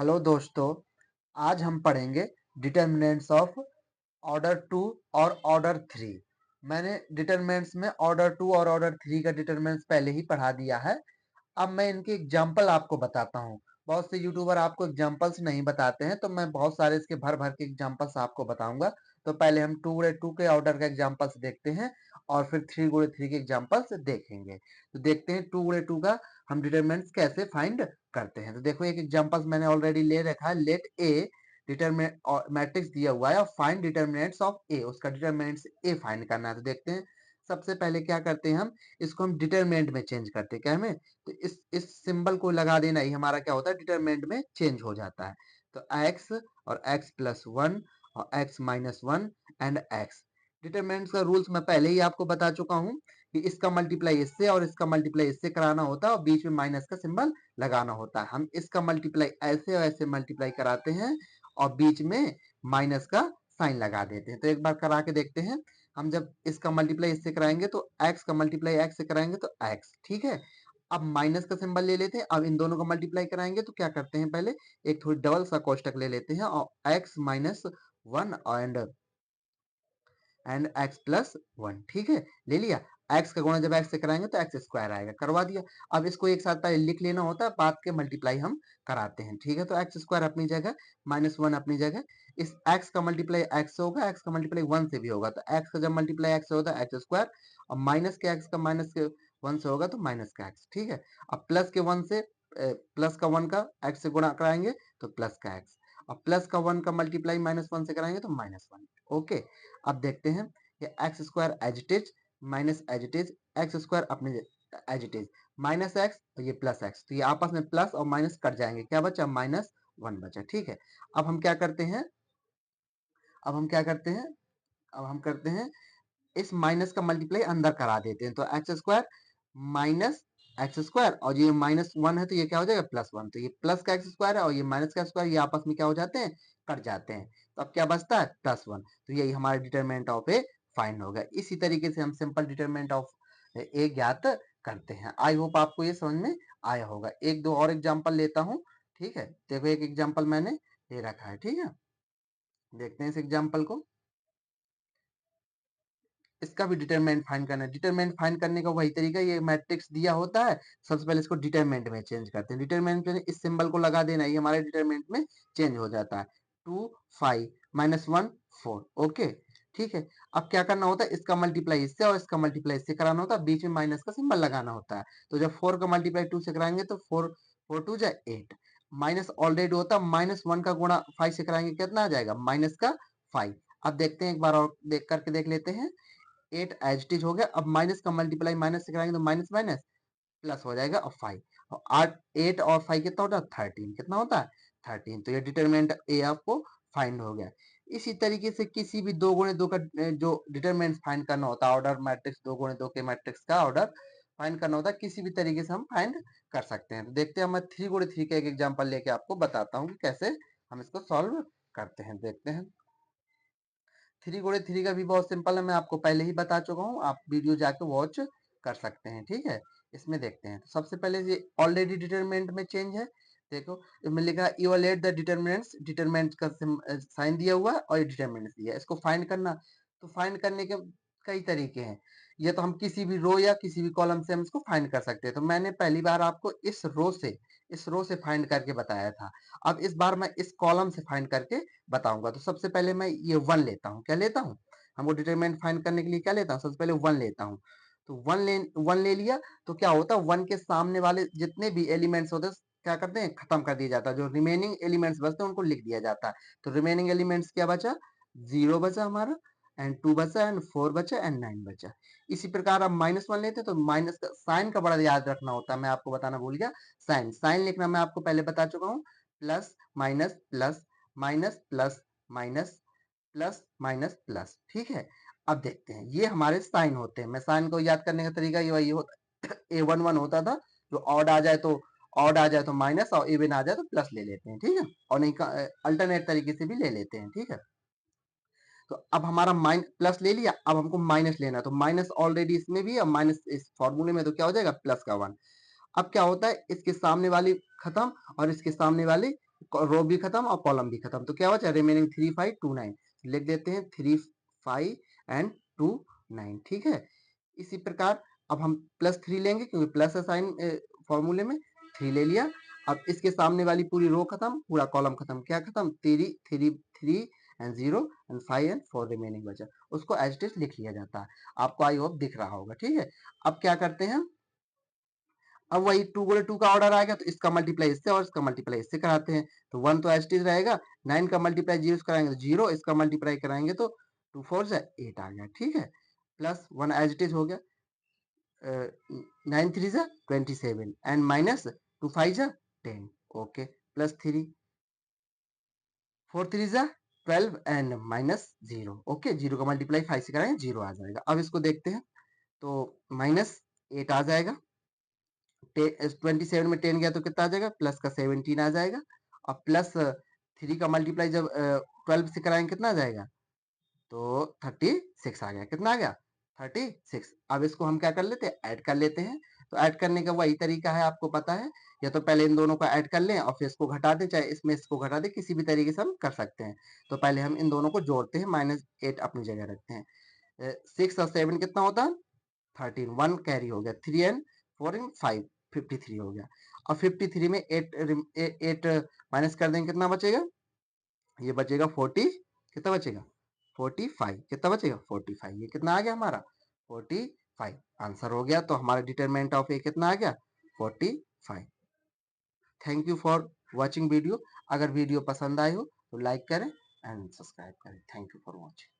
Hello दोस्तों, आज हम पढ़ेंगे डिटर्मिनेंट्स ऑफ ऑर्डर 2 और ऑर्डर 3। मैंने डिटर्मिनेंट्स में ऑर्डर 2 और ऑर्डर 3 का डिटर्मिनेंट्स पहले ही पढ़ा दिया है। अब मैं इनके एग्जाम्पल आपको बताता हूँ। बहुत से यूट्यूबर आपको एग्जाम्पल्स नहीं बताते हैं, तो मैं बहुत सारे इसके भर भर के एग्जाम्पल्स आपको बताऊंगा। तो पहले हम 2 गुणे 2 के ऑर्डर का एग्जाम्पल्स देखते हैं और फिर 3 गुणे 3 के एग्जाम्पल्स देखेंगे। तो देखते हैं 2 गुणे 2 का हम डिटर्मिनेंट्स कैसे फाइंड करते हैं। तो देखो एक एग्जाम्पल्स मैंने ऑलरेडी ले रखा है। लेट ए डिटरमिनेंट मैट्रिक्स दिया हुआ है और फाइंड डिटर्मिनेंट्स ऑफ ए, उसका डिटर्मिनेंट्स ए फाइंड करना है। तो देखते हैं सबसे पहले क्या करते हैं, हम इसको हम डिटरमिनेंट में चेंज करते हैं। क्या में तो इस सिंबल को लगा देना ही हमारा क्या होता है, डिटरमिनेंट में चेंज हो जाता है। तो x और x प्लस वन और x minus one and x determinants का रूल्स मैं पहले ही आपको बता चुका हूं कि इसका मल्टीप्लाई इससे और इसका मल्टीप्लाई इससे कराना होता है और बीच में माइनस का सिंबल लगाना होता है। हम इसका मल्टीप्लाई ऐसे और ऐसे मल्टीप्लाई कराते हैं और बीच में माइनस का साइन लगा देते हैं। तो एक बार करा के देखते हैं। हम जब इसका मल्टीप्लाई इससे कराएंगे तो x का मल्टीप्लाई x से कराएंगे तो x, ठीक है। अब माइनस का सिंबल ले लेते हैं। अब इन दोनों का मल्टीप्लाई कराएंगे तो क्या करते हैं, पहले एक थोड़ी डबल सा कोष्टक ले लेते हैं और x minus one and x plus one, ठीक है, ले लिया। x का गुणा जब x से कराएंगे तो x स्क्वायर आएगा, करवा दिया। अब इसको एक साथ पहले लिख लेना होता है, बाद के मल्टीप्लाई हम कराते हैं, ठीक है। तो x स्क्वायर अपनी जगह, माइनस वन अपनी जगह। इस x का मल्टीप्लाई x से होगा, x का मल्टीप्लाई वन से भी होगा। तो x का जब मल्टीप्लाई x से होता है x स्क्वायर, और माइनस के x का माइनस के वन से होगा तो माइनस का x, ठीक है। अब प्लस के वन से प्लस का वन का x से गुणा कराएंगे तो प्लस का x, और प्लस का वन का मल्टीप्लाई माइनस वन से कराएंगे तो माइनस वन। ओके, अब देखते हैं ये X square as it is minus as it is, X square अपने as it is minus X और ये प्लस एक्स, तो ये आपस में प्लस और माइनस कट जाएंगे, क्या बचा, माइनस वन बचा, ठीक है। अब हम क्या करते हैं, अब हम क्या करते हैं, अब हम करते हैं इस माइनस का मल्टीप्लाई अंदर करा देते हैं। तो x square minus x square और ये माइनस वन है तो ये क्या हो जाएगा, प्लस वन। तो ये प्लस का एक्स स्क्वायर है और ये माइनस का स्क्वायर, ये आपस में क्या हो जाते हैं, कट जाते हैं। तो अब क्या बचता है, प्लस वन। तो यही हमारा डिटरमिनेंट ऑफ ए फाइंड होगा। इसी तरीके से हम सिंपल डिटरमिनेंट ऑफ ए ज्ञात करते हैं। आई होप आपको ये समझ में आया होगा। एक दो और एग्जाम्पल लेता हूँ, ठीक है। देखो एक एग्जाम्पल मैंने ले रखा है, ठीक है। देखते हैं इस एग्जाम्पल को। इसका भी डिटरमिनेंट फाइंड करना है। डिटरमिनेंट फाइंड करने का वही तरीका, ये मैट्रिक्स दिया होता है, सबसे पहले इसको डिटरमिनेंट में चेंज करते हैं। डिटरमिनेंट में इस सिंबल को लगा देना, ये हमारे डिटरमिनेंट में चेंज हो जाता है। 2 5 माइनस वन 4, ओके, ठीक है। अब क्या करना होता है, इसका मल्टीप्लाई इससे और इसका मल्टीप्लाई इससे कराना होता है, बीच में माइनस का सिंबल लगाना होता है। तो जब 4 का मल्टीप्लाई 2 से कराएंगे तो 4 4 2 जा 8, माइनस ऑलरेडी होता है, माइनस वन का गुणा 5 से कराएंगे कितना आ जाएगा, माइनस का 5। अब देखते हैं, एक बार और देख करके देख लेते हैं। 8 एज इट इज हो गया। अब माइनस का मल्टीप्लाई माइनस से कराएंगे तो माइनस माइनस प्लस हो जाएगा और 5, और 8 8 और 5 कितना होता है, 13, कितना होता है, 13। तो ये डिटरमिनेंट ए आपको फाइंड हो गया। इसी तरीके से किसी भी दो गुणे दो का जो डिटरमिनेंट फाइंड करना होता है, ऑर्डर मैट्रिक्स दो गुणे दो के मैट्रिक्स का ऑर्डर फाइंड करना होता है, किसी भी तरीके से हम फाइंड कर सकते हैं। तो देखते हैं, मैं 3 गुणे 3 का एक एग्जाम्पल लेके आपको बताता हूँ कि कैसे हम इसको सॉल्व करते हैं। देखते हैं, 3 गुणे 3 का भी बहुत सिंपल है, मैं आपको पहले ही बता चुका हूँ, आप वीडियो जाके वॉच कर सकते हैं, ठीक है। इसमें देखते हैं, तो सबसे पहले ये ऑलरेडी डिटरमिनेंट में चेंज है। देखो इसमें लिखा है इवैल्यूएट द डिटरमिनेंट्स, डिटरमिनेंट का साइन दिया हुआ है और ये डिटरमिनेंट्स दिया है, इसको फाइंड करना। तो फाइंड करने के कई तरीके हैं। ये तो हम किसी भी रो या किसी भी कॉलम से हम इसको फाइंड कर सकते हैं। तो मैंने पहली बार आपको इस रो से फाइंड करके बताया था। अब इस बार मैं इस कॉलम से फाइंड करके बताऊंगा। तो सबसे पहले मैं ये वन लेता हूँ, क्या लेता हूँ, हमको डिटरमिनेंट फाइंड करने के लिए क्या लेता हूँ, सबसे पहले वन लेता हूँ। तो वन ले लिया तो क्या होता है, वन के सामने वाले जितने भी एलिमेंट्स होते हैं क्या करते हैं, खत्म कर दिया जाता है। जो रिमेनिंग एलिमेंट्स बचते हैं उनको लिख दिया जाता है। तो रिमेनिंग एलिमेंट्स क्या बचा, जीरो बचा हमारा, एंड टू बचा, एंड फोर बचा, एंड नाइन बचा। इसी प्रकार अब माइनस वन लेते हैं तो माइनस का साइन का बड़ा याद रखना होता है, मैं आपको बताना भूल गया। साइन साइन लिखना मैं आपको पहले बता चुका हूँ, plus minus plus minus plus minus plus minus plus, ठीक है। अब देखते हैं, ये हमारे साइन होते हैं। मैं साइन को याद करने का तरीका ये वही होता है, ए वन वन होता था, जो ऑड आ जाए तो माइनस और इवन आ जाए तो प्लस ले लेते हैं, ठीक है। और नहीं अल्टरनेट तरीके से भी ले लेते हैं, ठीक है। तो अब हमारा माइन प्लस ले लिया, अब हमको माइनस लेना है। तो माइनस ऑलरेडी इसमें भी है, माइनस इस फॉर्मूले में, तो क्या हो जाएगा, प्लस का वन। अब क्या होता है, इसके सामने वाली खत्म और इसके सामने वाली रो भी खत्म और कॉलम भी खत्म, तो क्या बचा रिमेनिंग 3 5 2 9, लिख देते हैं 3 5 एंड 2 9। ठीक है, इसी प्रकार अब हम +3 लेंगे क्योंकि प्लस है साइन फॉर्मूले में, 3 ले लिया। अब इसके सामने वाली पूरी रो खत्म, पूरा कॉलम खत्म, क्या खत्म 3 3 3 एंड 0 एंड 5 एंड 4 रिमेनिंग बचा, उसको एज इट इज लिख लिया जाता है। आपको आई होप दिख रहा होगा। ठीक है, अब क्या करते हैं, अब वही 2 गुणे 2 का ऑर्डर आएगा तो इसका मल्टीप्लाई इससे और इसका मल्टीप्लाई इससे कराते हैं, तो 1 तो एज इट इज रहेगा, 9 का मल्टीप्लाई 0 से कराएंगे तो 0, इसका मल्टीप्लाई कराएंगे तो 2 4 से 8 आ गया। ठीक है, प्लस 1 एज इट इज हो गया, 9 3 जा 27 एंड माइनस 2 5 जा 10, ओके, प्लस 3 4 3 जा 12 एंड माइनस 0, ओके, 0 का मल्टीप्लाई 5 से कराएंगे 0 आ जाएगा। अब इसको देखते हैं, तो माइनस 8 आ जाएगा, 27 में 10 गया तो कितना आ जाएगा, प्लस का 17 आ जाएगा, और प्लस 3 का मल्टीप्लाई जब 12 से कराएंगे कितना आ जाएगा, तो 36 आ गया। कितना आ गया, 36। अब इसको हम क्या कर लेते हैं, ऐड कर लेते हैं। तो ऐड करने का वही तरीका है, आपको पता है, या तो पहले इन दोनों को ऐड कर लें और फिर इसको घटा दें, चाहे इसमें इसको घटा दें, किसी भी तरीके से हम कर सकते हैं। तो पहले हम इन दोनों को जोड़ते हैं, -8 अपनी जगह रखते हैं। 6 और 7 कितना होता है, 13, 1 कैरी हो गया, 3 एंड 4 एंड 5 53 हो गया। और 53 में 8 माइनस कर देंगे, कितना बचेगा, ये बचेगा 40, कितना बचेगा 45, कितना बचेगा 45, ये कितना आ गया हमारा 45 आंसर हो गया। तो हमारा डिटरमिनेंट ऑफ ए कितना आ गया 45। Thank you for watching video. अगर वीडियो पसंद आए हो तो लाइक करें एंड सब्सक्राइब करें। Thank you for watching.